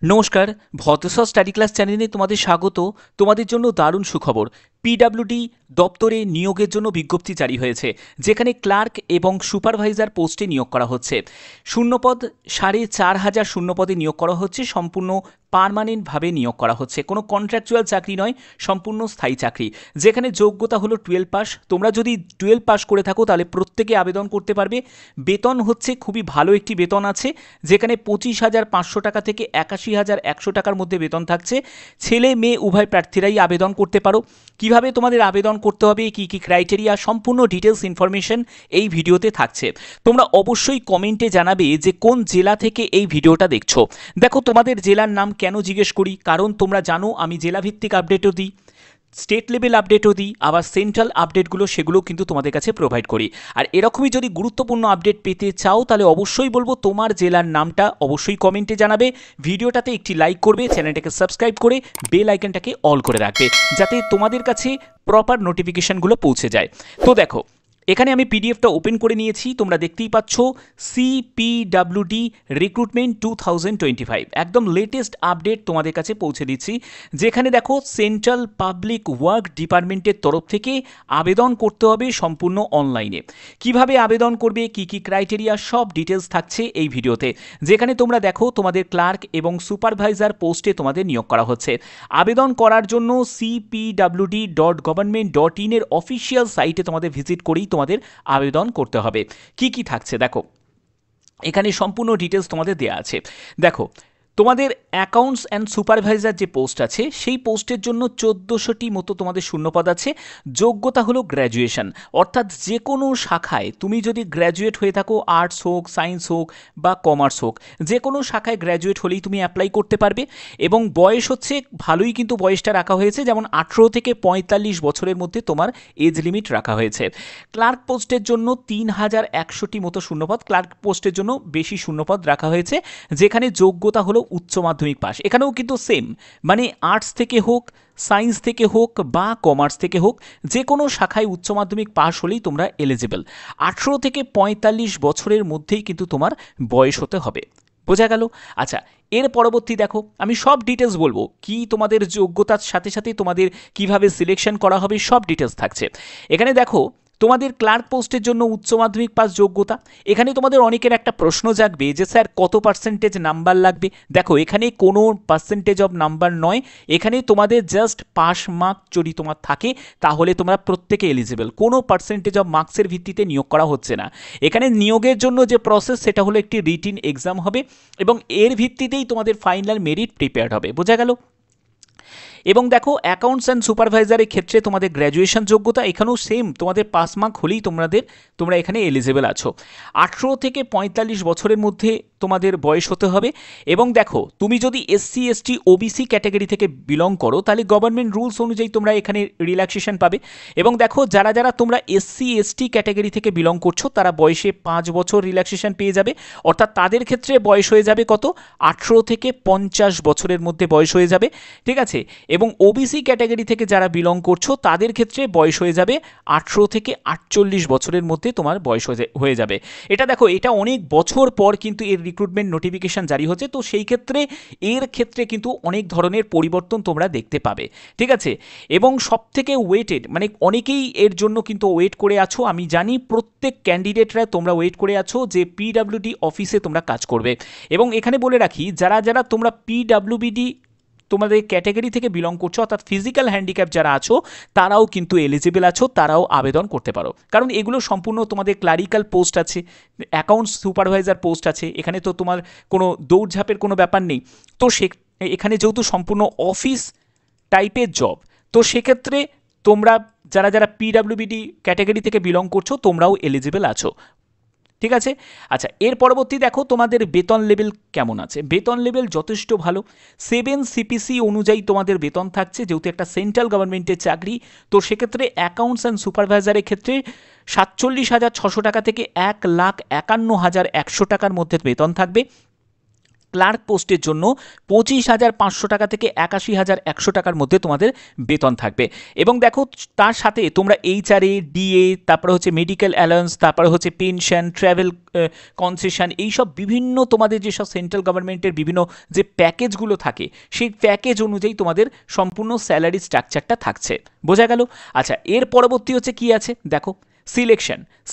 নমস্কার, ভদ্রসর study class চ্যানেলে তোমাদের স্বাগত। তোমাদের জন্য দারুণ সুখবর। পিডব্লিউডি দপ্তরে নিয়োগের জন্য বিজ্ঞপ্তি জারি হয়েছে, যেখানে ক্লার্ক এবং সুপারভাইজার পোস্টে নিয়োগ করা হচ্ছে। শূন্যপদ ৪,৫০০ শূন্যপদে নিয়োগ করা হচ্ছে, সম্পূর্ণ পার্মানেন্টভাবে নিয়োগ করা হচ্ছে, কোনো কন্ট্রাকচুয়াল চাকরি নয়, সম্পূর্ণ স্থায়ী চাকরি। যেখানে যোগ্যতা হলো 12 পাস। তোমরা যদি 12 পাস করে থাকো তাহলে প্রত্যেকে আবেদন করতে পারবে। বেতন হচ্ছে খুবই ভালো একটি বেতন আছে, যেখানে 25,৫০০ টাকা থেকে 81,১০০ টাকার মধ্যে বেতন থাকছে। ছেলে মেয়ে উভয় প্রার্থীরাই আবেদন করতে পারো। কিভাবে তোমাদের আবেদন করতে হবে, কি কি ক্রাইটেরিয়া, সম্পূর্ণ ডিটেলস ইনফরমেশন এই ভিডিওতে থাকছে। তোমরা অবশ্যই কমেন্টে জানাবে যে কোন জেলা থেকে এই ভিডিওটা দেখছো। দেখো, তোমাদের জেলার নাম কেন জিজ্ঞেস করি, কারণ তোমরা জানো আমি জেলাভিত্তিক আপডেটও দিই, স্টেট লেভেল আপডেটও দিই, আবার সেন্ট্রাল আপডেটগুলো সেগুলো কিন্তু তোমাদের কাছে প্রোভাইড করি। আর এরকমই যদি গুরুত্বপূর্ণ আপডেট পেতে চাও তাহলে অবশ্যই বলবো তোমার জেলার নামটা অবশ্যই কমেন্টে জানাবে, ভিডিওটাতে একটি লাইক করবে, চ্যানেলটাকে সাবস্ক্রাইব করে বেল আইকনটাকে অল করে রাখবে, যাতে তোমাদের কাছে প্রপার নোটিফিকেশানগুলো পৌঁছে যায়। তো দেখো, এখানে আমি পিডিএফটা ওপেন করে নিয়েছি, তোমরা দেখতেই পাচ্ছ সিপিডব্লিউডি রিক্রুটমেন্ট 2025, একদম লেটেস্ট আপডেট তোমাদের কাছে পৌঁছে দিচ্ছি। যেখানে দেখো সেন্ট্রাল পাবলিক ওয়ার্ক ডিপার্টমেন্টের তরফ থেকে আবেদন করতে হবে সম্পূর্ণ অনলাইনে। কিভাবে আবেদন করবে, কি কি ক্রাইটেরিয়া, সব ডিটেলস থাকছে এই ভিডিওতে। যেখানে তোমরা দেখো তোমাদের ক্লার্ক এবং সুপারভাইজার পোস্টে তোমাদের নিয়োগ করা হচ্ছে। আবেদন করার জন্য cpwd.government.in এর অফিসিয়াল সাইটে তোমাদের ভিজিট করেই তোমাদের আবেদন করতে হবে। কি কি থাকছে দেখো, এখানে সম্পূর্ণ ডিটেলস তোমাদের দেওয়া আছে। দেখো, তোমাদের অ্যাকাউন্টস অ্যান্ড সুপারভাইজার যে পোস্ট আছে সেই পোস্টের জন্য 1400টি মতো তোমাদের শূন্যপদ আছে। যোগ্যতা হলো গ্র্যাজুয়েশন, অর্থাৎ যে কোনো শাখায় তুমি যদি গ্র্যাজুয়েট হয়ে থাকো, আর্টস হোক, সায়েন্স হোক বা কমার্স হোক, যে কোনো শাখায় গ্র্যাজুয়েট হলেই তুমি অ্যাপ্লাই করতে পারবে। এবং বয়স হচ্ছে ভালোই, কিন্তু বয়সটা রাখা হয়েছে যেমন 18 থেকে 45 বছরের মধ্যে তোমার এজ লিমিট রাখা হয়েছে। ক্লার্ক পোস্টের জন্য 3,100টি মতো শূন্যপদ, ক্লার্ক পোস্টের জন্য বেশি শূন্যপদ রাখা হয়েছে, যেখানে যোগ্যতা হলো উচ্চ মাধ্যমিক পাস। এখানেও কিন্তু সেম, মানে আর্টস থেকে হোক, সায়েন্স থেকে হোক বা কমার্স থেকে হোক, যে কোনো শাখায় উচ্চ মাধ্যমিক পাস হলেই তোমরা এলিজিবল। 18 থেকে 45 বছরের মধ্যেই কিন্তু তোমার বয়স হতে হবে। বোঝা গেল? আচ্ছা, এর পরবর্তী দেখো, আমি সব ডিটেলস বলবো, কি তোমাদের যোগ্যতার সাথে সাথে তোমাদের কিভাবে সিলেকশন করা হবে সব ডিটেলস থাকছে। এখানে দেখো, তোমাদের ক্লার্ক পোস্টের জন্য উচ্চ মাধ্যমিক পাস যোগ্যতা। এখানে তোমাদের অনেকের একটা প্রশ্ন জাগবে যে স্যার কত পার্সেন্টেজ নাম্বার লাগবে। দেখো, এখানে কোনো পার্সেন্টেজ অফ নাম্বার নয়, এখানে তোমাদের জাস্ট পাস মার্ক যদি তোমার থাকে তাহলে তোমরা প্রত্যেকে এলিজিবল। কোনো পার্সেন্টেজ অফ মার্কসের ভিত্তিতে নিয়োগ করা হচ্ছে না। এখানে নিয়োগের জন্য যে প্রসেস সেটা হলো একটি রিটিন এক্সাম হবে এবং এর ভিত্তিতেই তোমাদের ফাইনাল মেরিট প্রিপেয়ার্ড হবে। বোঝা গেল? এবং দেখো, অ্যাকাউন্টস অ্যান্ড সুপারভাইজারের ক্ষেত্রে তোমাদের গ্র্যাজুয়েশন যোগ্যতা, এখানেও সেম, তোমাদের পাস মার্ক হলেই তোমরা এখানে এলিজিবল আছো। 18 থেকে 45 বছরের মধ্যে তোমাদের বয়স হতে হবে। এবং দেখো, তুমি যদি এসসি এসটি ওবিসি ক্যাটাগরি থেকে বিলং করো তাহলে গভর্নমেন্ট রুলস অনুযায়ী তোমরা এখানে রিল্যাক্সেশন পাবে। এবং দেখো, যারা যারা তোমরা এসসি এসটি ক্যাটাগরি থেকে বিলং করছো তারা বয়সে 5 বছর রিল্যাক্সেশন পেয়ে যাবে, অর্থাৎ তাদের ক্ষেত্রে বয়স হয়ে যাবে কত, 18 থেকে 50 বছরের মধ্যে বয়স হয়ে যাবে। ঠিক আছে? এবং ওবিসি ক্যাটাগরি থেকে যারা বিলং করছো তাদের ক্ষেত্রে বয়স হয়ে যাবে 18 থেকে 48 বছরের মধ্যে তোমার বয়স হয়ে যাবে। এটা দেখো, এটা অনেক বছর পর কিন্তু এর রিক্রুটমেন্ট নোটিফিকেশন জারি হচ্ছে, তো সেই ক্ষেত্রে এর ক্ষেত্রে কিন্তু অনেক ধরনের পরিবর্তন তোমরা দেখতে পাবে। ঠিক আছে? এবং সবথেকে ওয়েটেড, মানে অনেকেই এর জন্য কিন্তু ওয়েট করে আছো, আমি জানি প্রত্যেক ক্যান্ডিডেটরা তোমরা ওয়েট করে আছো যে পিডব্লিউডি অফিসে তোমরা কাজ করবে। এবং এখানে বলে রাখি, যারা যারা তোমরা পিডব্লিউডি তোমাদের ক্যাটাগরি থেকে বিলং করছো, অর্থাৎ ফিজিক্যাল হ্যান্ডিক্যাপ যারা আছো তারাও কিন্তু এলিজিবল আছো, তারাও আবেদন করতে পারো। কারণ এগুলো সম্পূর্ণ তোমাদের ক্লারিক্যাল পোস্ট আছে, অ্যাকাউন্টস সুপারভাইজার পোস্ট আছে, এখানে তো তোমার কোনো দৌড়ঝাঁপের কোনো ব্যাপার নেই। তো এখানে যেহেতু সম্পূর্ণ অফিস টাইপের জব, তো সেক্ষেত্রে তোমরা যারা যারা পিডব্লিউডি ক্যাটাগরি থেকে বিলং করছো তোমরাও এলিজিবল আছো। ঠিক আছে? আচ্ছা, এর পরবর্তী দেখো তোমাদের বেতন লেভেল কেমন আছে। বেতন লেভেল যথেষ্ট ভালো, 7 সিপিসি অনুযায়ী তোমাদের বেতন থাকছে, যেহেতু একটা সেন্ট্রাল গভর্নমেন্টের চাকরি। তো সেক্ষেত্রে অ্যাকাউন্টস অ্যান্ড সুপারভাইজারের ক্ষেত্রে 47,600 টাকা থেকে 1,51,100 টাকার মধ্যে বেতন থাকবে। ক্লার্ক পোস্টের জন্য 25,500 টাকা থেকে 81,100 টাকার মধ্যে তোমাদের বেতন থাকবে। এবং দেখো তার সাথে তোমরা HRA, DA, তারপরে হচ্ছে মেডিকেল অ্যালাউন্স, তারপরে হচ্ছে পেনশন, ট্রাভেল কনসেশন, এইসব বিভিন্ন তোমাদের যেসব সেন্ট্রাল গভর্নমেন্টের বিভিন্ন যে প্যাকেজগুলো থাকে সেই প্যাকেজ অনুযায়ী তোমাদের সম্পূর্ণ স্যালারি স্ট্রাকচারটা থাকছে। বোঝা গেল? আচ্ছা, এর পরবর্তী হচ্ছে কি আছে দেখো,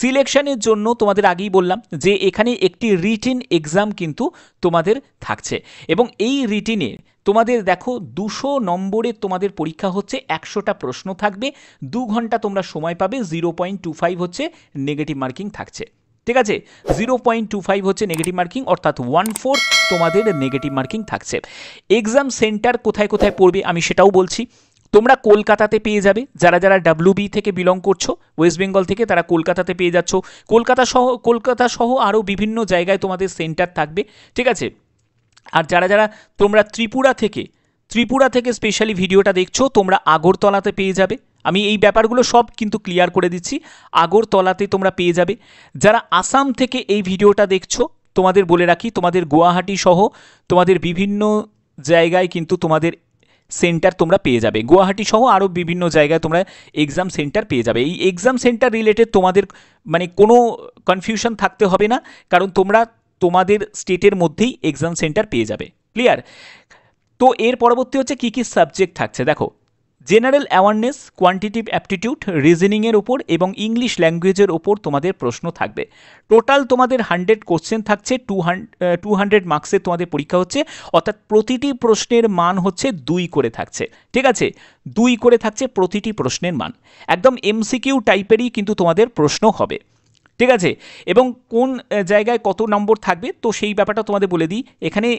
সিলেকশনের জন্য তোমাদের আগেই বললাম যে এখানে একটি রিটিন এক্সাম কিন্তু তোমাদের থাকছে, এবং এই রিটিনে তোমাদের দেখো 200 নম্বরের তোমাদের পরীক্ষা হচ্ছে, 100টা প্রশ্ন থাকবে, 2 ঘন্টা তোমরা সময় পাবে, 0.25 হচ্ছে নেগেটিভ মার্কিং থাকছে। ঠিক আছে, 0.25 হচ্ছে নেগেটিভ মার্কিং, অর্থাৎ 1/4 তোমাদের নেগেটিভ মার্কিং থাকছে। এক্সাম সেন্টার কোথায় কোথায় পড়বে আমি সেটাও বলছি। তোমরা কলকাতাতে পেয়ে যাবে, যারা যারা WB থেকে বিলং করছো, ওয়েস্ট বেঙ্গল থেকে, তারা কলকাতাতে পেয়ে যাচ্ছ। কলকাতা সহ আরও বিভিন্ন জায়গায় তোমাদের সেন্টার থাকবে। ঠিক আছে, আর যারা যারা তোমরা ত্রিপুরা থেকে স্পেশালি ভিডিওটা দেখছো, তোমরা আগরতলাতে পেয়ে যাবে। আমি এই ব্যাপারগুলো সব কিন্তু ক্লিয়ার করে দিচ্ছি, আগরতলাতে তোমরা পেয়ে যাবে। যারা আসাম থেকে এই ভিডিওটা দেখছো, তোমাদের বলে রাখি, তোমাদের গুয়াহাটি সহ তোমাদের বিভিন্ন জায়গায় কিন্তু তোমাদের সেন্টার তোমরা পেয়ে যাবে। গুয়াহাটি সহ আরও বিভিন্ন জায়গায় তোমরা এক্সাম সেন্টার পেয়ে যাবে। এই এক্সাম সেন্টার রিলেটেড তোমাদের মানে কোনো কনফিউশন থাকতে হবে না, কারণ তোমরা তোমাদের স্টেটের মধ্যেই এক্সাম সেন্টার পেয়ে যাবে। ক্লিয়ার? তো এর পরবর্তী হচ্ছে কী কী সাবজেক্ট থাকছে দেখো, জেনারেল অ্যাওয়ারনেস, কোয়ান্টিটিভ অ্যাপটিটিউড, রিজনিংয়ের ওপর এবং ইংলিশ ল্যাঙ্গুয়েজের ওপর তোমাদের প্রশ্ন থাকবে। টোটাল তোমাদের 100 কোশ্চেন থাকছে, 200 মার্কসের তোমাদের পরীক্ষা হচ্ছে, অর্থাৎ প্রতিটি প্রশ্নের মান হচ্ছে 2 করে থাকছে। ঠিক আছে, 2 করে থাকছে প্রতিটি প্রশ্নের মান, একদম MCQ টাইপেরই কিন্তু তোমাদের প্রশ্ন হবে। ঠিক আছে, এবং কোন জায়গায় কত নম্বর থাকবে তো সেই ব্যাপারটা তোমাদের বলে দিই। এখানে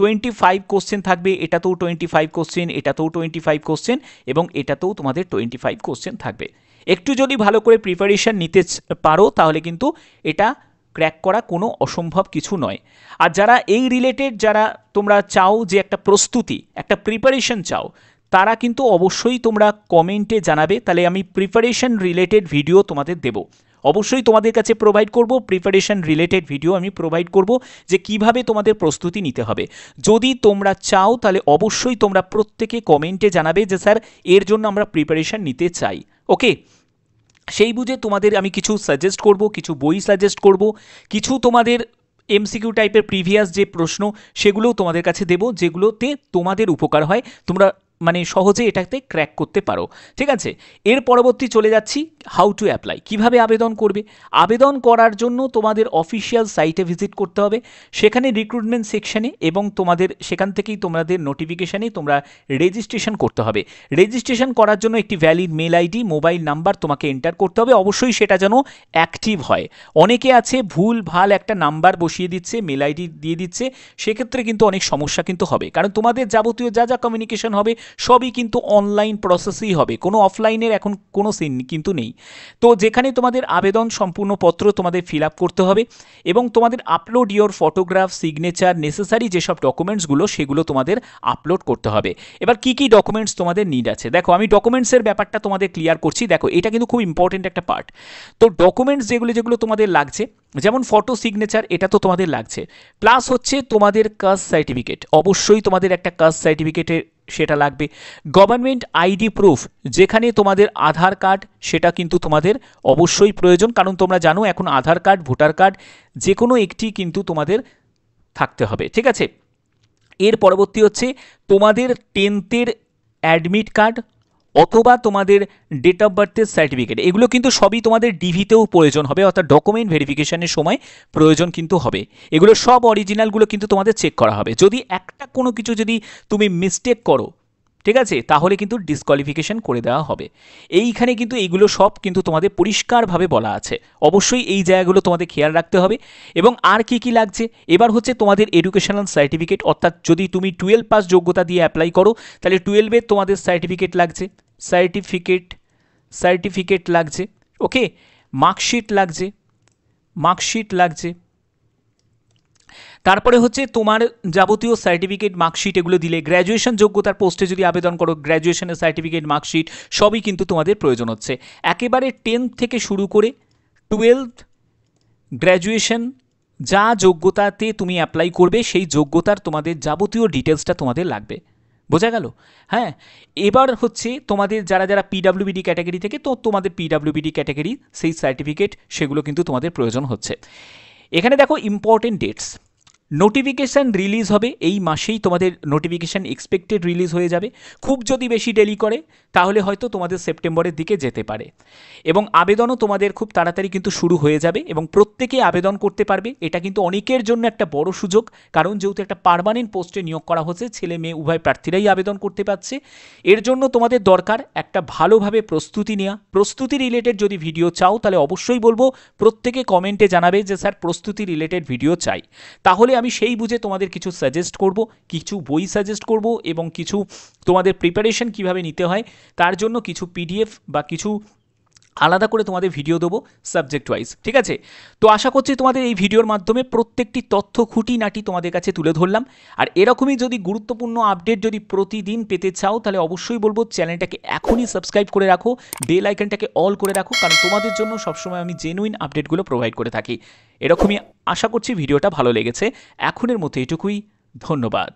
25 কোশ্চেন থাকবে, এটাতেও 25 কোশ্চেন, এটাতেও 25 কোশ্চেন, এবং এটাতেও তোমাদের 25 কোশ্চেন থাকবে। একটু যদি ভালো করে প্রিপারেশন নিতে পারো তাহলে কিন্তু এটা ক্র্যাক করা কোনো অসম্ভব কিছু নয়। আর যারা এই রিলেটেড যারা তোমরা চাও যে একটা প্রস্তুতি, একটা প্রিপারেশন চাও, তারা কিন্তু অবশ্যই তোমরা কমেন্টে জানাবে, তাহলে আমি প্রিপারেশন রিলেটেড ভিডিও তোমাদের দেবো। অবশ্যই তোমাদের কাছে প্রোভাইড করব, প্রিপারেশন রিলেটেড ভিডিও আমি প্রোভাইড করব যে কিভাবে তোমাদের প্রস্তুতি নিতে হবে। যদি তোমরা চাও তাহলে অবশ্যই তোমরা প্রত্যেকে কমেন্টে জানাবে যে স্যার এর জন্য আমরা প্রিপারেশন নিতে চাই। ওকে, সেই বুঝে তোমাদের আমি কিছু সাজেস্ট করব, কিছু বই সাজেস্ট করব, কিছু তোমাদের MCQ টাইপের প্রিভিয়াস যে প্রশ্ন সেগুলোও তোমাদের কাছে দেবো, যেগুলোতে তোমাদের উপকার হয়, তোমরা মানে সহজে এটাতে ক্র্যাক করতে পারো। ঠিক আছে, এর পরবর্তী চলে যাচ্ছি হাউ টু অ্যাপ্লাই, কিভাবে আবেদন করবে। আবেদন করার জন্য তোমাদের অফিসিয়াল সাইটে ভিজিট করতে হবে, সেখানে রিক্রুটমেন্ট সেকশানে, এবং তোমাদের সেখান থেকেই তোমাদের নোটিফিকেশানে তোমরা রেজিস্ট্রেশন করতে হবে। রেজিস্ট্রেশন করার জন্য একটি valid mail ID, mobile number তোমাকে এন্টার করতে হবে, অবশ্যই সেটা যেন অ্যাক্টিভ হয়। অনেকে আছে ভুল ভাল একটা নাম্বার বসিয়ে দিচ্ছে, মেল আইডি দিয়ে দিচ্ছে, সেক্ষেত্রে কিন্তু অনেক সমস্যা কিন্তু হবে, কারণ তোমাদের যাবতীয় যা যা কমিউনিকেশন হবে সবই কিন্তু অনলাইন প্রসেসই হবে, কোনো অফলাইনের এখন কোনো সিন কিন্তু নেই। তো যেখানে তোমাদের আবেদন সম্পূর্ণ পত্র তোমাদের ফিল আপ করতে হবে, এবং তোমাদের upload your photograph, signature, necessary যেসব ডকুমেন্টসগুলো সেগুলো তোমাদের আপলোড করতে হবে। এবার কি কি ডকুমেন্টস তোমাদের নিড আছে দেখো, আমি ডকুমেন্টসের ব্যাপারটা তোমাদের ক্লিয়ার করছি। দেখো এটা কিন্তু খুব ইম্পর্টেন্ট একটা পার্ট। তো ডকুমেন্টস যেগুলো তোমাদের লাগছে, যেমন ফটো, সিগনেচার, এটা তো তোমাদের লাগছে, প্লাস হচ্ছে তোমাদের কাস্ট সার্টিফিকেট, অবশ্যই তোমাদের একটা কাস্ট সার্টিফিকেটের সেটা লাগবে। গভর্নমেন্ট আইডি প্রুফ, যেখানে তোমাদের আধার কার্ড, সেটা কিন্তু তোমাদের অবশ্যই প্রয়োজন, কারণ তোমরা জানো এখন আধার কার্ড, ভোটার কার্ড যে কোনো একটি কিন্তু তোমাদের থাকতে হবে। ঠিক আছে, এর পরবর্তী হচ্ছে তোমাদের 10th অ্যাডমিট কার্ড অথবা তোমাদের ডেট অফ বার্থের সার্টিফিকেট, এগুলো কিন্তু সবই তোমাদের ডিভিতেও প্রয়োজন হবে, অর্থাৎ ডকুমেন্ট ভেরিফিকেশনের সময় প্রয়োজন কিন্তু হবে। এগুলো সব অরিজিনালগুলো কিন্তু তোমাদের চেক করা হবে। যদি একটা কোনো কিছু যদি তুমি মিস্টেক করো, ঠিক আছে, তাহলে কিন্তু ডিসকোয়ালিফিকেশন করে দেওয়া হবে। এইখানে কিন্তু এইগুলো সব কিন্তু তোমাদের পরিষ্কারভাবে বলা আছে, অবশ্যই এই জায়গাগুলো তোমাদের খেয়াল রাখতে হবে। এবং আর কি কি লাগছে, এবার হচ্ছে তোমাদের এডুকেশনাল সার্টিফিকেট, অর্থাৎ যদি তুমি 12 পাস যোগ্যতা দিয়ে অ্যাপ্লাই করো তাহলে 12-এর তোমাদের সার্টিফিকেট লাগছে, সার্টিফিকেট লাগছে। ওকে, মার্কশিট লাগছে। তারপরে হচ্ছে তোমার যাবতীয় সার্টিফিকেট, মার্কশিট এগুলো দিলে, গ্র্যাজুয়েশন যোগ্যতার পোস্টে যদি আবেদন করো, গ্র্যাজুয়েশনের সার্টিফিকেট, মার্কশিট সবই কিন্তু তোমাদের প্রয়োজন হচ্ছে। একেবারে 10th থেকে শুরু করে 12th, গ্র্যাজুয়েশন যা যোগ্যতাতে তুমি অ্যাপ্লাই করবে সেই যোগ্যতার তোমাদের যাবতীয় ডিটেলসটা তোমাদের লাগবে। বোঝা গেল? হ্যাঁ, এবার হচ্ছে তোমাদের যারা যারা পিডাব্লিউবিডি ক্যাটাগরি থেকে, তো তোমাদের পিডাব্লিউবিডি ক্যাটাগরি সেই সার্টিফিকেট সেগুলো কিন্তু তোমাদের প্রয়োজন হচ্ছে। এখানে দেখো ইম্পর্টেন্ট ডেটস, নোটিফিকেশান রিলিজ হবে এই মাসেই, তোমাদের নোটিফিকেশান এক্সপেক্টেড রিলিজ হয়ে যাবে। খুব যদি বেশি দেরি করে তাহলে হয়তো তোমাদের সেপ্টেম্বরের দিকে যেতে পারে, এবং আবেদনও তোমাদের খুব তাড়াতাড়ি কিন্তু শুরু হয়ে যাবে এবং প্রত্যেকে আবেদন করতে পারবে। এটা কিন্তু অনেকের জন্য একটা বড় সুযোগ, কারণ যেহেতু একটা পার্মানেন্ট পোস্টে নিয়োগ করা হচ্ছে, ছেলে মেয়ে উভয় প্রার্থীরাই আবেদন করতে পারছে। এর জন্য তোমাদের দরকার একটা ভালোভাবে প্রস্তুতি নেওয়া। প্রস্তুতি রিলেটেড যদি ভিডিও চাও তাহলে অবশ্যই বলবো প্রত্যেকে কমেন্টে জানাবে যে স্যার প্রস্তুতি রিলেটেড ভিডিও চাই, তাহলে আমি সেই বুঝে তোমাদের কিছু সাজেস্ট করব, কিছু বই সাজেস্ট করব এবং কিছু তোমাদের প্রিপারেশন কিভাবে নিতে হয় তার জন্য কিছু পিডিএফ বা কিছু আলাদা করে তোমাদের ভিডিও দেবো সাবজেক্ট ওয়াইজ। ঠিক আছে? তো আশা করছি তোমাদের এই ভিডিওর মাধ্যমে প্রত্যেকটি তথ্য খুঁটিনাটি তোমাদের কাছে তুলে ধরলাম। আর এরকমই যদি গুরুত্বপূর্ণ আপডেট যদি প্রতিদিন পেতে চাও তাহলে অবশ্যই বলবো চ্যানেলটাকে এখনই সাবস্ক্রাইব করে রাখো, বেল আইকনটাকে অল করে রাখো, কারণ তোমাদের জন্য সবসময় আমি জেনুইন আপডেটগুলো প্রোভাইড করে থাকি। এরকমই আশা করছি ভিডিওটা ভালো লেগেছে। এখনের মতো এটুকুই, ধন্যবাদ।